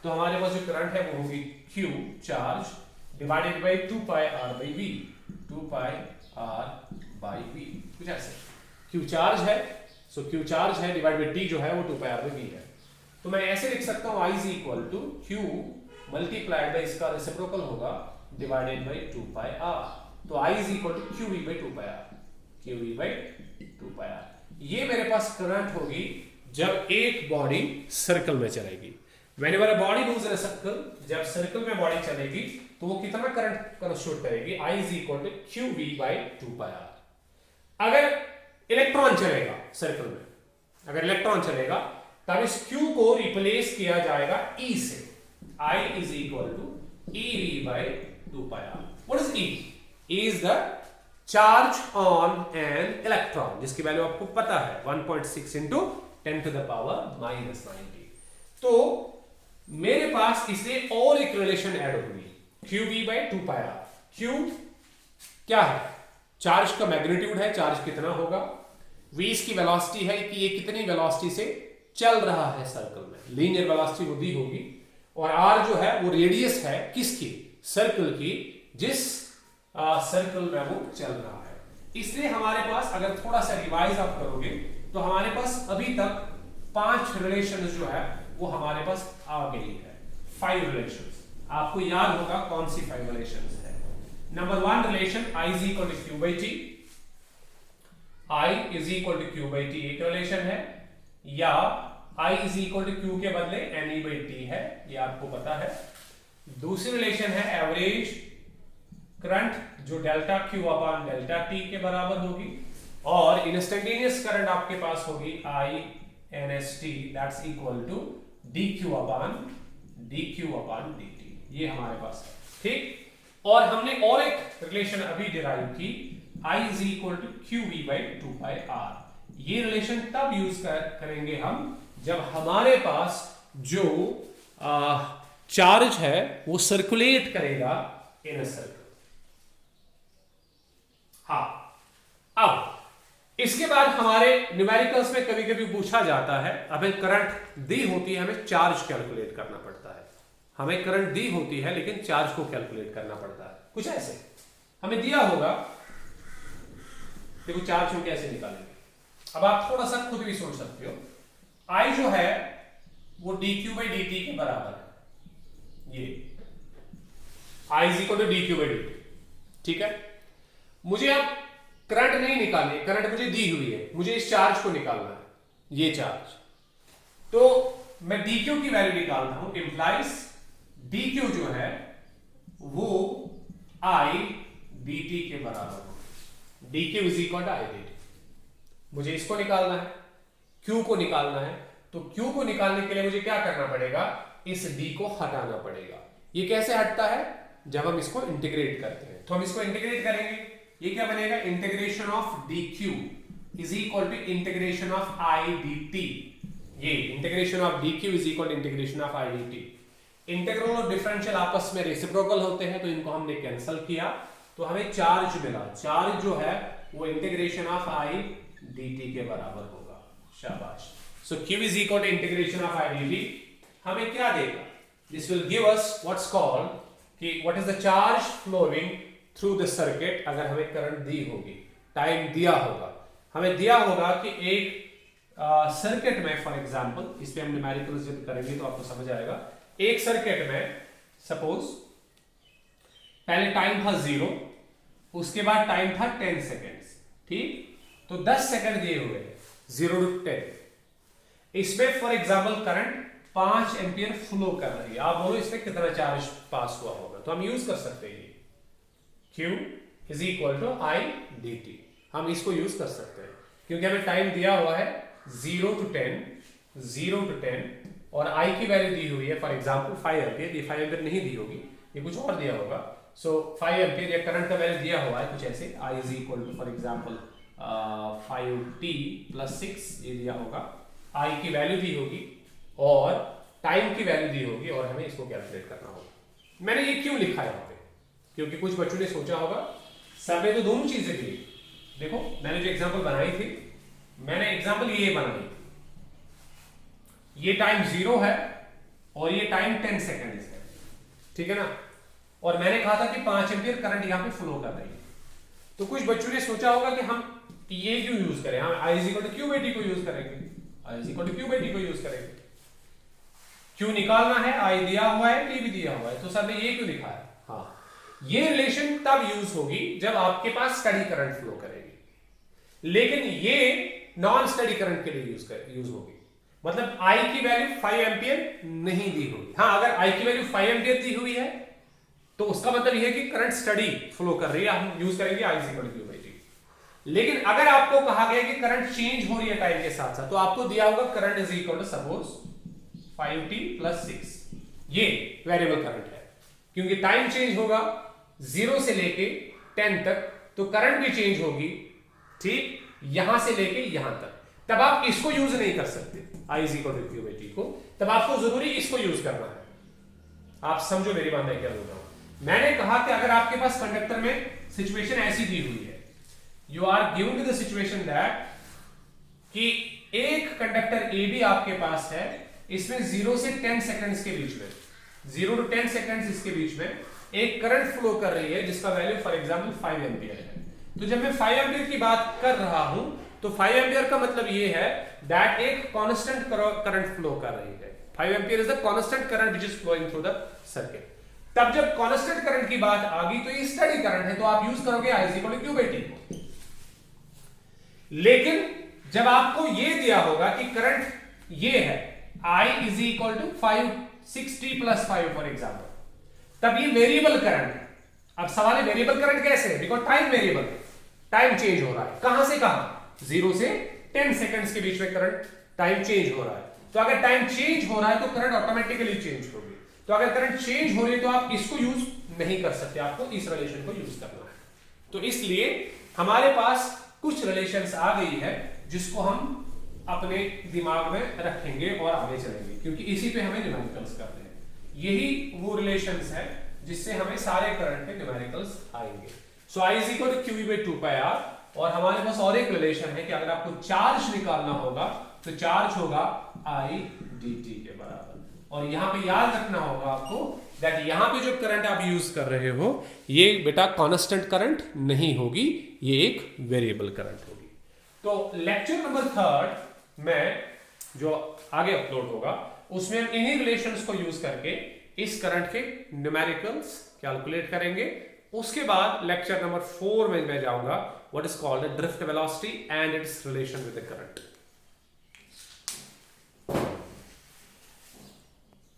तो हमारे पास जो करंट है वो होगी Q charge divided by 2 pi R by V, 2 pi R by V, कुछ ऐसे। Q चार्ज है, सो Q चार्ज है डिवाइड बाई T जो है वो 2 पाई R बाई V है। तो मैं ऐसे लिख सकता हूँ I is equal to Q multiplied by इसका रेसिप्रोकल होगा डिवाइडेड बाई 2 पाई R। तो I is equal to QV by 2 pi R, QV by 2 pi R। ये मेरे पास करंट होगी जब एक बॉडी सर्कल में चलेगी। Whenever a body moves in a circle, जब सर्कल में बॉडी चलेगी तो वो कितना करंट कंस्ट्यूट करेगी? I is equal to QV by 2 pi R। अगर इलेक्ट्रॉन चलेगा सर्कल में, अगर इलेक्ट्रॉन चलेगा तब इस Q को रिप्लेस किया जाएगा E से। I is equal to EV by 2 pi R। What is E? E is the charge on an electron, जिसकी वैल्यू आपको पता है 1.6 into 10 to the power minus 90। तो मेरे पास इसे और एक रिलेशन ऐड होगी QV by 2 pi R। Q क्या है? चार्ज का मैग्नीट्यूड है, चार्ज कितना होगा। V इसकी वेलोसिटी है कि ये कितनी वेलोसिटी से चल रहा है सर्कल में, लीनियर वेलोसिटी वो दी होगी। और R जो है वो रेडियस है किसकी? सर्कल की, जिस सर्कल में वो चल रहा है। इसलिए हमारे पास अगर थोड़ा सा रिवाइज आप करोगे तो हमारे पास अभी तक 5 रिलेशन जो है वो हमारे पास आ गई है। 5 रिलेशंस आपको याद होगा कौन सी 5 रिलेशंस है। नंबर 1 relation I is equal to Q by T, I is equal to Q by T एक रिलेशन है, या I is equal to Q के बदले NE बाई T है, ये आपको पता है। दूसरी रिलेशन है एवरेज करंट जो delta Q upon delta T के बराबर होगी, और इंस्टेंटेनियस करंट आपके पास होगी I NST that's equal to dQ upon dt। ये हमारे पास है, ठीक। और हमने और एक रिलेशन अभी डिराइव की I is equal to QV by 2 pi R। ये रिलेशन तब यूज करेंगे हम जब हमारे पास जो चार्ज है वो सर्कुलेट करेगा इन अ सर्कल। हाँ, अब इसके बाद हमारे न्यूमेरिकल्स में कभी कभी पूछा जाता है, हमें करंट दी होती है, हमें चार्ज कैलकुलेट करना पड़ता है। हमें करंट दी होती है लेकिन चार्ज को कैलकुलेट करना पड़ता है। कुछ ऐसे हमें दिया होगा, देखो चार्ज को कैसे निकालेंगे। अब आप थोड़ा सा खुद भी सोच सकते हो। I जो है वो dQ बाई dt के बराबर है, ये I is equal to dQ by dt, ठीक है। मुझे अब करंट नहीं निकालनी, करंट मुझे दी हुई है, मुझे इस चार्ज को निकालना है, ये चार्ज। तो मैं dQ की वैल्यू निकालता हूं, इंप्लाइज dQ जो है वो I dt के बराबर होगा। dQ is equal to I dt। मुझे इसको निकालना है, Q को निकालना है, तो Q को निकालने के लिए मुझे क्या करना पड़ेगा? इस D को हटाना पड़ेगा। ये कैसे हटता है? जब हम इसको इंटीग्रेट करते हैं। तो हम इसको इंटीग्रेट करेंगे, ये क्या बनेगा? Integration of dQ is equal to integration of I dt। ये integration of dQ is equal to integration of I dt। Integral और डिफरेंशियल आपस में रेसिप्रोकल होते हैं, तो इनको हमने कैंसिल किया, तो हमें चार्ज मिला। चार्ज जो है वो इंटीग्रेशन ऑफ I dt के बराबर होगा। शाबाश। So Q is equal to integration of I dt हमें क्या देगा? This will give us what's called कि what is the charge flowing through the circuit. अगर हमें करंट दी होगी, टाइम दिया होगा, हमें दिया होगा कि एक सर्किट में, फॉर एग्जांपल इस पे हम न्यूमेरिकल्स जब करेंगे तो आपको समझ आएगा। एक सर्किट में सपोज पहले टाइम था 0, उसके बाद टाइम था 10 सेकेंड्स, ठीक। तो 10 सेकंड दिए हुए हैं 0 to 10। इसमें for example current 5 ampere flow कर रही है। आप बोलो इसमें कितना चार्ज पास हुआ होगा, तो हम यूज कर सकते हैं Q is equal to I dt। हम इसको यूज कर सकते हैं क्योंकि हमें टाइम दिया हुआ है 0 to 10 और I की वैल्यू दी हुई है फॉर एग्जांपल 5 एम्पियर। ये 5 एम्पियर नहीं दी होगी, ये कुछ और दिया होगा। सो 5 एम्पियर या करंट का वैल्यू दिया हुआ है कुछ ऐसे, I is equal to for example 5t + 6 ये दिया होगा। I की वैल्यू दी होगी और टाइम की वैल्यू दी होगी और हमें इसको कैलकुलेट करना होगा। मैंने ये क्यों लिखा है यहाँ पे? क्योंकि कुछ बच्चों ने सोचा होगा सर ने तो दोनों चीजें दी। देखो मैंने जो एग्जांपल बनाई थी, मैंने एग्जांपल ये बनाई थी, ये टाइम 0 है और ये टाइम 10 सेकेंड है, ठीक है ना। और मैंने कहा था कि 5 एम्पियर करंट यहाँ पे फ्लो कर रही है। तो कुछ बच्चों ने सोचा होगा कि हम ये क्यों यूज करें, हम I is equal to Q by T को यूज करेंगे, I is equal to Q by T को यूज करेंगे। क्यू निकालना है, I दिया हुआ है, टी भी दिया हुआ है, तो सर ने ये क्यों लिखा है। हाँ, ये रिलेशन तब यूज होगी जब आपके पास स्टडी करंट फ्लो करेगी, लेकिन ये नॉन स्टडी करंट के लिए यूज होगी। मतलब I की वैल्यू 5 एम्पियर नहीं दी होगी। हाँ, अगर I की वैल्यू 5 एम्पियर दी हुई है तो उसका मतलब यह है कि करंट स्टडी फ्लो कर रही है, हम यूज करेंगे I is equal to Q by T. लेकिन अगर आपको कहा गया कि करंट चेंज हो रही है टाइम के साथ साथ, तो आपको दिया होगा current is equal to suppose 5t + 6, ये वेरिएबल करंट है, क्योंकि टाइम चेंज होगा 0 से लेके 10 तक, तो करंट भी चेंज होगी, ठीक, यहां से लेके यहां तक। तब आप इसको यूज नहीं कर सकते I is equal to Q by T को, तब आपको जरूरी इसको यूज करना है। आप समझो मेरी बात मैं क्या बोल रहा हूं। मैंने कहा कि अगर आपके पास कंडक्टर में सिचुएशन ऐसी दी हुई है, you are given the situation that कि एक कंडक्टर ए बी आपके पास है, इसमें 0 से 10 सेकंड्स के बीच में, 0 to 10 सेकंड्स इसके बीच में एक करंट फ्लो कर रही है जिसका वैल्यू फॉर एग्जांपल 5 एम्पियर है। तो जब मैं 5 एम्पियर की बात कर रहा हूं तो 5 एम्पियर का मतलब ये है दैट एक कांस्टेंट करंट फ्लो कर रही है। 5 ampere is the constant current which is flowing through the circuit. तब जब कांस्टेंट करंट की बात आ गई तो ये स्टडी करंट है, तो आप यूज करोगे I is equal to Q by T को। लेकिन जब आपको ये दिया होगा कि करंट ये है I is equal to 6t + 5 for example, तब ये वेरिएबल करंट है। अब सवाल है वेरिएबल करंट कैसे है, because time variable, time change हो रहा है, कहां से कहां, 0 से 10 सेकंड्स के बीच में करंट टाइम चेंज हो रहा है। तो अगर टाइम चेंज हो रहा है तो करंट ऑटोमेटिकली चेंज होगी। तो अगर करंट चेंज हो रही है तो आप इसको यूज नहीं कर सकते, आपको इस रिलेशन को यूज करना है। तो इसलिए हमारे पास कुछ रिलेशंस आ गई है जिसको हम अपने दिमाग में रखेंगे और आगे चलेंगे, क्योंकि इसी पे हमें न्यूमेरिकल्स करते हैं। यही वो रिलेशंस है जिससे हमें सारे करंट के न्यूमेरिकल्स आएंगे। So I is equal to Q by 2 pi R. और हमारे पास और एक रिलेशन है कि अगर आपको चार्ज निकालना होगा तो चार्ज होगा I dt के बराबर। और यहां पे याद रखना होगा आपको दैट यहां पे जो करंट आप यूज कर रहे हो ये बेटा कांस्टेंट करंट नहीं होगी, ये एक वेरिएबल करंट होगी। तो लेक्चर नंबर 3 में जो आगे अपलोड होगा उसमें हम इन्हीं रिलेशंस को यूज करके इस करंट के न्यूमेरिकल्स कैलकुलेट करेंगे। उसके बाद लेक्चर नंबर 4 में मैं जाऊंगा what is called drift velocity and it's relation with the current.